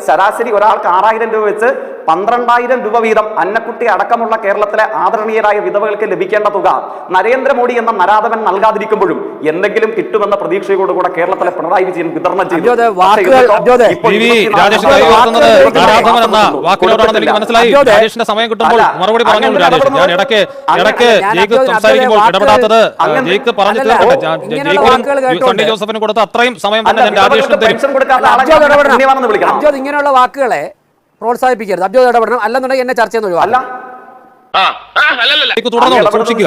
ശരാശരി ഒരാൾക്ക് 6000 രൂപ വെച്ച് 12,000 രൂപ വീതം അന്നക്കുട്ടി അടക്കമുള്ള കേരളത്തിലെ ആദരണീയരായ വിധവകൾക്ക് ലഭിക്കേണ്ട തുക നരേന്ദ്രമോദി എന്ന നരാധവൻ നൽകാതിരിക്കുമ്പോഴും എന്തെങ്കിലും കിട്ടുമെന്ന പ്രതീക്ഷയോടുകൂടെ കേരളത്തിലെ പിണറായി വിജയൻ വിതരണം ചെയ്തു. സമയം കിട്ടുമ്പോൾ മറുപടി പറഞ്ഞു. ഞാൻ ഇടയ്ക്ക് സണ്ണി ജോസഫിന് കൊടുത്ത അത്രയും സമയം തന്നെ ഞാൻ രാജേഷിന് തരും. ഇങ്ങനെയുള്ള വാക്കുകളെ പ്രോത്സാഹിപ്പിക്കരുത്. അബ്ജോദ് ഇടപെടണം, അല്ലെന്നുണ്ടെങ്കിൽ എന്നെ ചർച്ച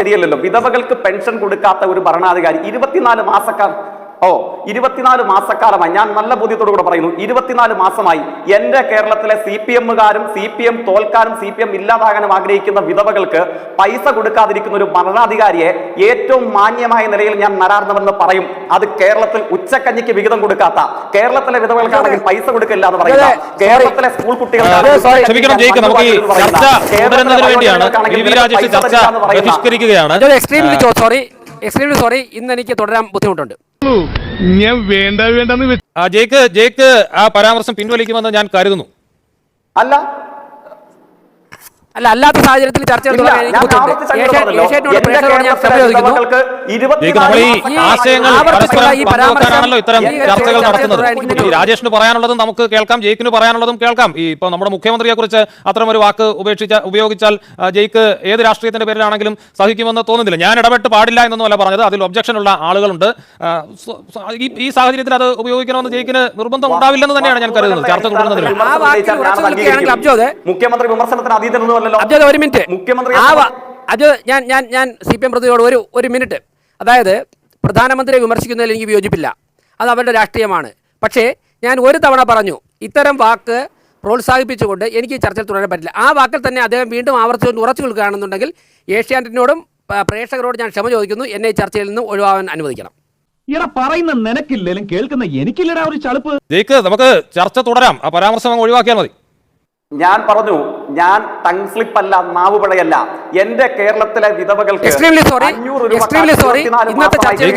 ശരിയല്ലല്ലോ. വിധവകൾക്ക് പെൻഷൻ കൊടുക്കാത്ത ഒരു ഭരണാധികാരി 24 മാസക്കാലമായി, ഞാൻ നല്ല ബോധ്യത്തോടു കൂടെ പറയുന്നു, 24 മാസമായി എന്റെ കേരളത്തിലെ CPM-കാരും CPM തോൽക്കാനും CPM ഇല്ലാതാകാനും ആഗ്രഹിക്കുന്ന വിധവകൾക്ക് പൈസ കൊടുക്കാതിരിക്കുന്ന ഒരു ഭരണാധികാരിയെ ഏറ്റവും മാന്യമായ നിലയിൽ ഞാൻ നരാർന്നമെന്ന് പറയും. അത് കേരളത്തിൽ ഉച്ചക്കഞ്ഞിക്ക് വിഹിതം കൊടുക്കാത്ത, കേരളത്തിലെ വിധവകൾക്കാണെങ്കിൽ പൈസ കൊടുക്കില്ല എന്ന് പറയുക, കേരളത്തിലെ സ്കൂൾ കുട്ടികൾക്ക് സോറി, ഇന്ന് എനിക്ക് തുടരാൻ ബുദ്ധിമുട്ടുണ്ട്. ജയിക്ക് ആ പരാമർശം പിൻവലിക്കുമെന്ന് ഞാൻ കരുതുന്നു. അല്ലാത്ത സാഹചര്യത്തിൽ ചർച്ച ചർച്ചകൾ നടത്തുന്നത്. രാജേഷിന് പറയാനുള്ളതും നമുക്ക് കേൾക്കാം, ജയിക്കിന് പറയാനുള്ളതും കേൾക്കാം. ഇപ്പൊ നമ്മുടെ മുഖ്യമന്ത്രിയെ കുറിച്ച് അത്തരം ഒരു വാക്ക് ഉപയോഗിച്ചാൽ ജയിക്ക് ഏത് രാഷ്ട്രീയത്തിന്റെ പേരിലാണെങ്കിലും സഹിക്കുമെന്ന് തോന്നുന്നില്ല. ഞാൻ ഇടപെട്ട് പാടില്ല എന്നൊന്നുമല്ല പറഞ്ഞത്, അതിൽ ഒബ്ജക്ഷൻ ഉള്ള ആളുകളുണ്ട്. ഈ സാഹചര്യത്തിൽ അത് ഉപയോഗിക്കണമെന്ന് ജയിക്കിന് നിർബന്ധം ഉണ്ടാവില്ലെന്ന് തന്നെയാണ് ഞാൻ കരുതുന്നത്. ചർച്ച തുടരുന്നതിന് മുഖ്യമന്ത്രി വിമർശനത്തിന് അതീതനൊന്നും ഒരു മിനിറ്റ്, ഞാൻ CPM പ്രതിയോട് ഒരു മിനിറ്റ്. അതായത് പ്രധാനമന്ത്രിയെ വിമർശിക്കുന്നതിൽ എനിക്ക് വിയോജിപ്പില്ല, അത് അവരുടെ രാഷ്ട്രീയമാണ്. പക്ഷേ ഞാൻ ഒരു തവണ പറഞ്ഞു, ഇത്തരം വാക്ക് പ്രോത്സാഹിപ്പിച്ചുകൊണ്ട് എനിക്ക് ഈ ചർച്ചയിൽ തുടരാൻ പറ്റില്ല. ആ വാക്കിൽ തന്നെ അദ്ദേഹം വീണ്ടും ആവർത്തിച്ചുകൊണ്ട് ഉറച്ചു നിൽക്കുകയാണെന്നുണ്ടെങ്കിൽ ഏഷ്യാനെറ്റിനോടും പ്രേക്ഷകരോട് ഞാൻ ക്ഷമ ചോദിക്കുന്നു, എന്നെ ഈ ചർച്ചയിൽ നിന്ന് ഒഴിവാകാൻ അനുവദിക്കണം. പറയുന്ന നിനക്കില്ലേലും കേൾക്കുന്ന എനിക്കില്ലടാ ഒരു ചളുപ്പ്. ജയിക്ക്, നമുക്ക് ചർച്ച തുടരാം, ആ പരാമർശം ഒഴിവാക്കിയാൽ മതി. ഞാൻ പറഞ്ഞു, ഞാൻ ടങ് സ്ലിപ്പ് അല്ല, നാവുപിഴയല്ല. എന്റെ കേരളത്തിലെ വിധവകൾക്ക് ഈ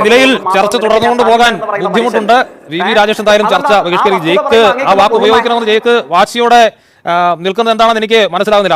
നിലയിൽ ചർച്ച തുടർന്നുകൊണ്ട് പോകാൻ ബുദ്ധിമുട്ടുണ്ട്. VV രാജേഷ് എന്തായാലും ചർച്ച ബഹിഷ്കരിക്കും. ജയിക്ക് ആ വാക്ക് ഉപയോഗിക്കണമെന്ന് ജയിക്ക് വാശിയോടെ നിൽക്കുന്നത് എന്താണെന്ന് എനിക്ക് മനസ്സിലാവുന്നില്ല.